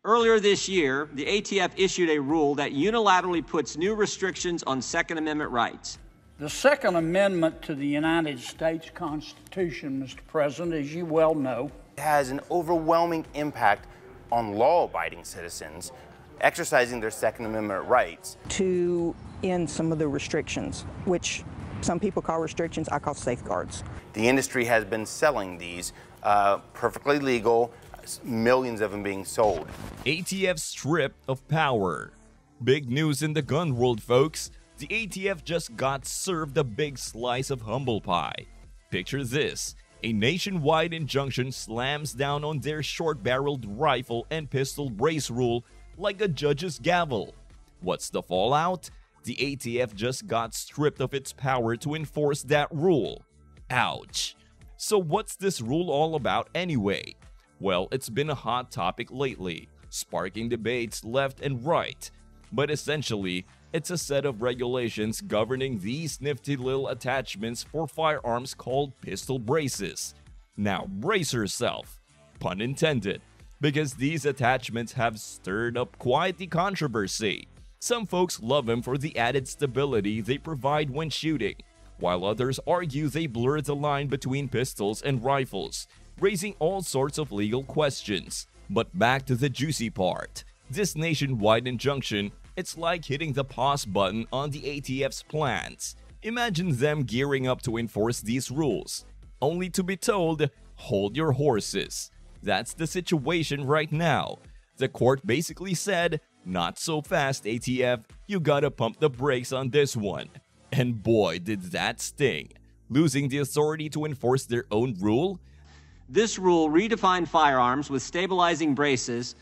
Earlier this year, the ATF issued a rule that unilaterally puts new restrictions on Second Amendment rights. The Second Amendment to the United States Constitution, Mr. President, as you well know, has an overwhelming impact on law-abiding citizens exercising their Second Amendment rights. To end some of the restrictions, which some people call restrictions, I call safeguards. The industry has been selling these perfectly legal, millions of them being sold. ATF stripped of power. Big news in the gun world, folks. The ATF just got served a big slice of humble pie. Picture this. A nationwide injunction slams down on their short-barreled rifle and pistol brace rule like a judge's gavel. What's the fallout? The ATF just got stripped of its power to enforce that rule. Ouch. So what's this rule all about anyway? Well, it's been a hot topic lately, sparking debates left and right. But essentially, it's a set of regulations governing these nifty little attachments for firearms called pistol braces. Now, brace yourself, pun intended, because these attachments have stirred up quite the controversy. Some folks love them for the added stability they provide when shooting, while others argue they blur the line between pistols and rifles, raising all sorts of legal questions. But back to the juicy part. This nationwide injunction, it's like hitting the pause button on the ATF's plans. Imagine them gearing up to enforce these rules, only to be told, hold your horses. That's the situation right now. The court basically said, not so fast ATF, you gotta pump the brakes on this one. And boy did that sting. Losing the authority to enforce their own rule? This rule redefined firearms with stabilizing braces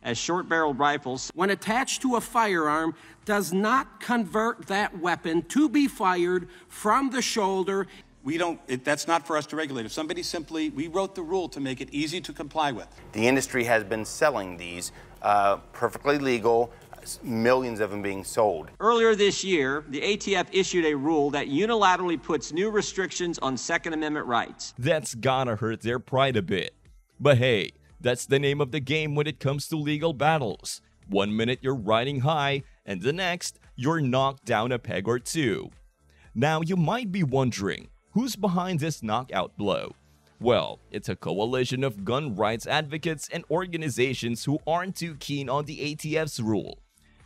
as short-barreled rifles, when attached to a firearm, does not convert that weapon to be fired from the shoulder. That's not for us to regulate. If somebody we wrote the rule to make it easy to comply with. The industry has been selling these perfectly legal, millions of them being sold. Earlier this year, the ATF issued a rule that unilaterally puts new restrictions on Second Amendment rights. That's gotta hurt their pride a bit. But hey, that's the name of the game when it comes to legal battles. 1 minute you're riding high, and the next, you're knocked down a peg or two. Now you might be wondering, who's behind this knockout blow? Well, it's a coalition of gun rights advocates and organizations who aren't too keen on the ATF's rule.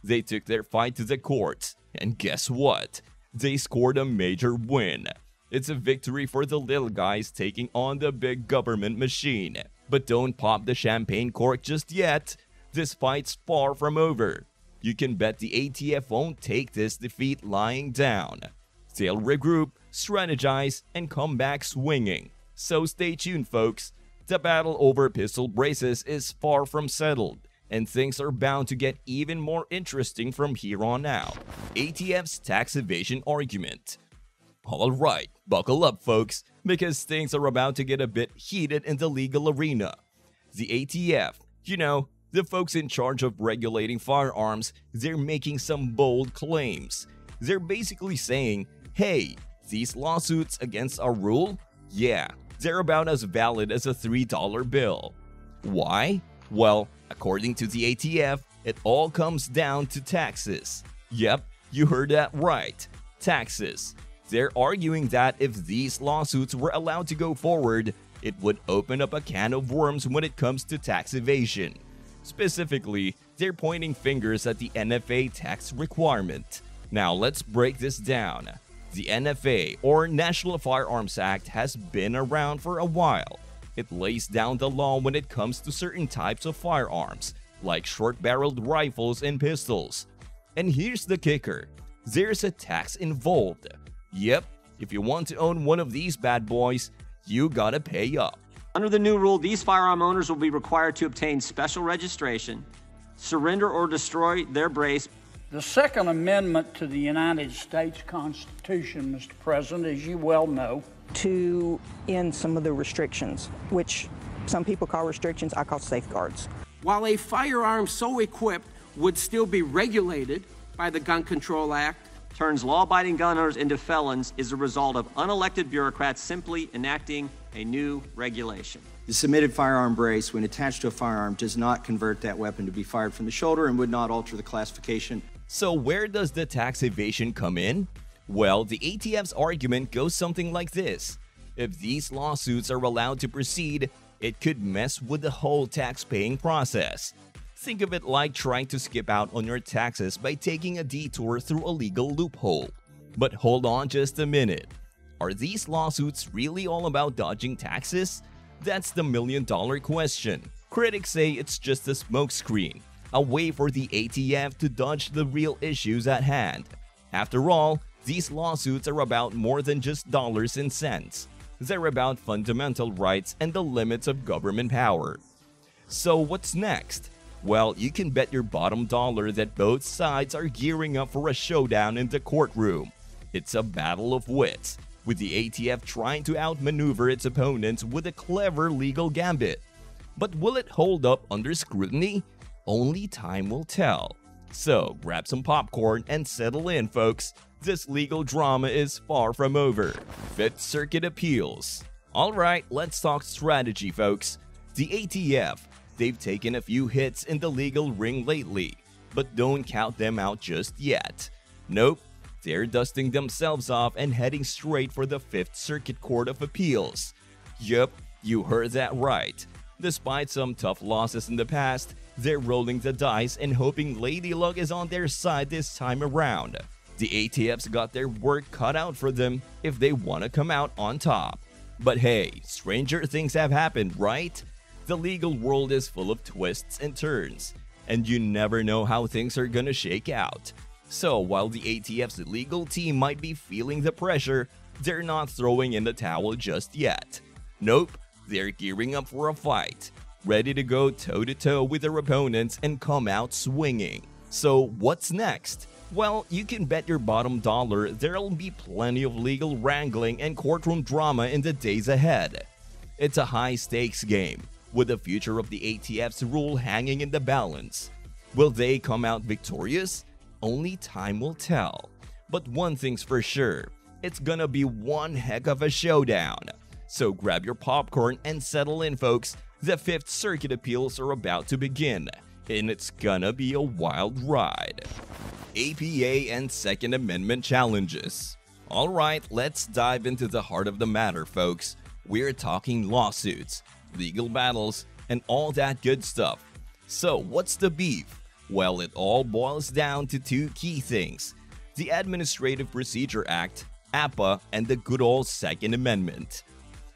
They took their fight to the courts, and guess what? They scored a major win. It's a victory for the little guys taking on the big government machine. But don't pop the champagne cork just yet. This fight's far from over. You can bet the ATF won't take this defeat lying down. They'll regroup, strategize, and come back swinging. So stay tuned, folks. The battle over pistol braces is far from settled, and things are bound to get even more interesting from here on out. ATF's tax evasion argument. Alright, buckle up, folks, because things are about to get a bit heated in the legal arena. The ATF, the folks in charge of regulating firearms, they're making some bold claims. They're basically saying, hey, these lawsuits against our rule? Yeah, they're about as valid as a $3 bill. Why? Well, according to the ATF, it all comes down to taxes. Yep, you heard that right. Taxes. They're arguing that if these lawsuits were allowed to go forward, it would open up a can of worms when it comes to tax evasion. Specifically, they're pointing fingers at the NFA tax requirement. Now let's break this down. The NFA, or National Firearms Act, has been around for a while. It lays down the law when it comes to certain types of firearms, like short-barreled rifles and pistols. And here's the kicker. There's a tax involved. Yep, if you want to own one of these bad boys, you gotta pay up. Under the new rule, these firearm owners will be required to obtain special registration, surrender or destroy their brace. The Second Amendment to the United States Constitution, Mr. President, as you well know, to end some of the restrictions, which some people call restrictions, I call safeguards. While a firearm so equipped would still be regulated by the Gun Control Act, turns law-abiding gun owners into felons is a result of unelected bureaucrats simply enacting a new regulation. The submitted firearm brace, when attached to a firearm, does not convert that weapon to be fired from the shoulder and would not alter the classification. So where does the tax evasion come in? Well, the ATF's argument goes something like this. If these lawsuits are allowed to proceed, it could mess with the whole tax-paying process. Think of it like trying to skip out on your taxes by taking a detour through a legal loophole. But hold on just a minute. Are these lawsuits really all about dodging taxes? That's the million-dollar question. Critics say it's just a smokescreen, a way for the ATF to dodge the real issues at hand. After all, these lawsuits are about more than just dollars and cents. They're about fundamental rights and the limits of government power. So what's next? Well, you can bet your bottom dollar that both sides are gearing up for a showdown in the courtroom. It's a battle of wits, with the ATF trying to outmaneuver its opponents with a clever legal gambit. But will it hold up under scrutiny? Only time will tell. So grab some popcorn and settle in, folks. This legal drama is far from over. Fifth Circuit appeals. Alright, let's talk strategy, folks. The ATF, they've taken a few hits in the legal ring lately, but don't count them out just yet. Nope. They're dusting themselves off and heading straight for the Fifth Circuit Court of Appeals. Yup, you heard that right. Despite some tough losses in the past, they're rolling the dice and hoping Lady Luck is on their side this time around. The ATF's got their work cut out for them if they want to come out on top. But hey, stranger things have happened, right? The legal world is full of twists and turns, and you never know how things are gonna shake out. So while the ATF's legal team might be feeling the pressure, they're not throwing in the towel just yet. Nope, they're gearing up for a fight, ready to go toe-to-toe with their opponents and come out swinging. So what's next? Well, you can bet your bottom dollar there'll be plenty of legal wrangling and courtroom drama in the days ahead. It's a high-stakes game, with the future of the ATF's rule hanging in the balance. Will they come out victorious? Only time will tell. But one thing's for sure, it's gonna be one heck of a showdown. So grab your popcorn and settle in, folks. The Fifth Circuit appeals are about to begin, and it's gonna be a wild ride. APA and Second Amendment challenges. Alright, let's dive into the heart of the matter, folks. We're talking lawsuits, legal battles, and all that good stuff. So what's the beef? Well, it all boils down to two key things: the Administrative Procedure Act, APA, and the good old Second Amendment.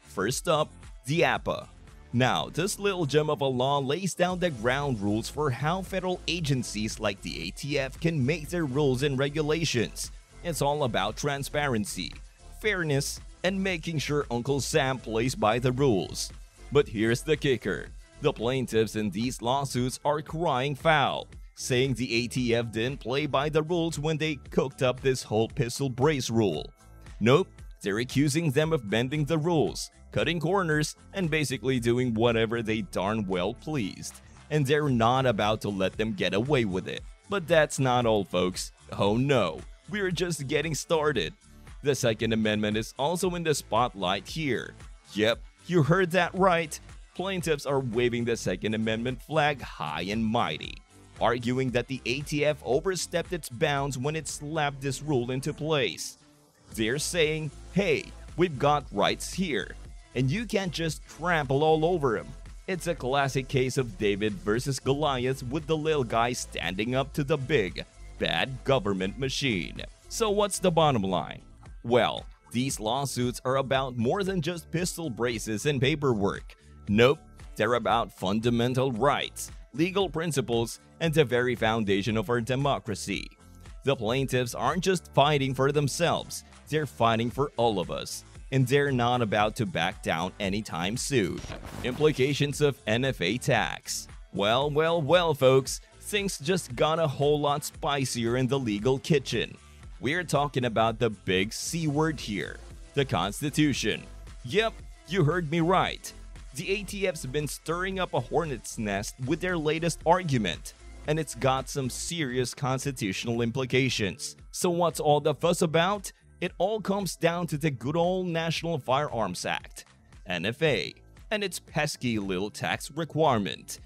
First up, the APA. Now, this little gem of a law lays down the ground rules for how federal agencies like the ATF can make their rules and regulations. It's all about transparency, fairness, and making sure Uncle Sam plays by the rules. But here's the kicker. The plaintiffs in these lawsuits are crying foul, saying the ATF didn't play by the rules when they cooked up this whole pistol brace rule. Nope, they're accusing them of bending the rules, cutting corners, and basically doing whatever they darn well pleased. And they're not about to let them get away with it. But that's not all, folks. Oh no, we're just getting started. The Second Amendment is also in the spotlight here. Yep, you heard that right. Plaintiffs are waving the Second Amendment flag high and mighty, arguing that the ATF overstepped its bounds when it slapped this rule into place. They're saying, hey, we've got rights here, and you can't just trample all over them. It's a classic case of David versus Goliath, with the little guy standing up to the big, bad government machine. So what's the bottom line? Well, these lawsuits are about more than just pistol braces and paperwork. Nope, they're about fundamental rights, legal principles, and the very foundation of our democracy. The plaintiffs aren't just fighting for themselves, they're fighting for all of us, and they're not about to back down anytime soon. Implications of NFA tax. Well, folks, things just got a whole lot spicier in the legal kitchen. We're talking about the big C word here, the Constitution. Yep, you heard me right. The ATF's been stirring up a hornet's nest with their latest argument, and it's got some serious constitutional implications. So what's all the fuss about? It all comes down to the good old National Firearms Act, NFA. and its pesky little tax requirement.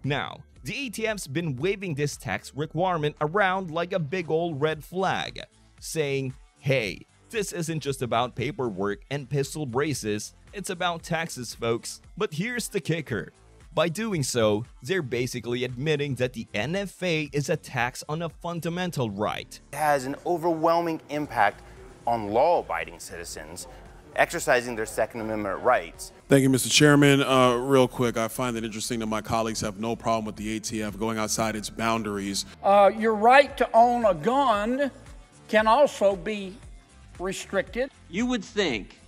Now, the ATF's been waving this tax requirement around like a big old red flag, saying, hey, this isn't just about paperwork and pistol braces, it's about taxes, folks. But here's the kicker. By doing so, they're basically admitting that the NFA is a tax on a fundamental right. It has an overwhelming impact on law-abiding citizens exercising their Second Amendment rights. Thank you, Mr. Chairman. Real quick, I find it interesting that my colleagues have no problem with the ATF going outside its boundaries. Your right to own a gun can also be restricted. You would think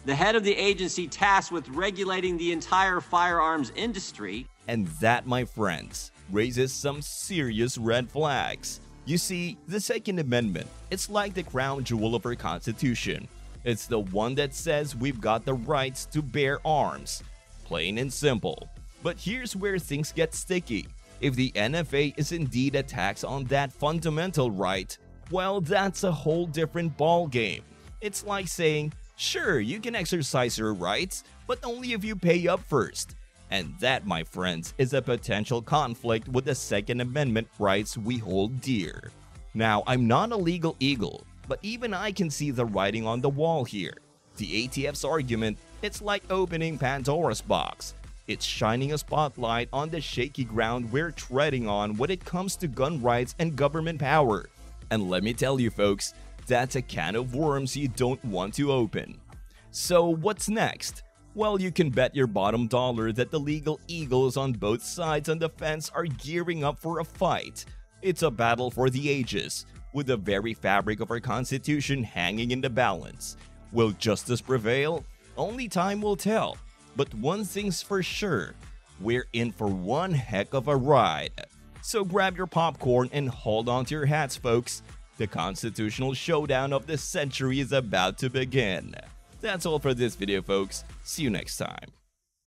the head of the agency tasked with regulating the entire firearms industry. And that, my friends, raises some serious red flags. You see, the Second Amendment, it's like the crown jewel of our Constitution. It's the one that says we've got the rights to bear arms. Plain and simple. But here's where things get sticky. If the NFA is indeed a tax on that fundamental right, well, that's a whole different ballgame. It's like saying, sure, you can exercise your rights, but only if you pay up first. And that, my friends, is a potential conflict with the Second Amendment rights we hold dear. Now, I'm not a legal eagle, but even I can see the writing on the wall here. The ATF's argument, it's like opening Pandora's box. It's shining a spotlight on the shaky ground we're treading on when it comes to gun rights and government power. And let me tell you folks, that's a can of worms you don't want to open. So what's next? Well, you can bet your bottom dollar that the legal eagles on both sides on the fence are gearing up for a fight. It's a battle for the ages, with the very fabric of our Constitution hanging in the balance. Will justice prevail? Only time will tell. But one thing's for sure, we're in for one heck of a ride. So grab your popcorn and hold on to your hats, folks. The constitutional showdown of the century is about to begin. That's all for this video, folks. See you next time.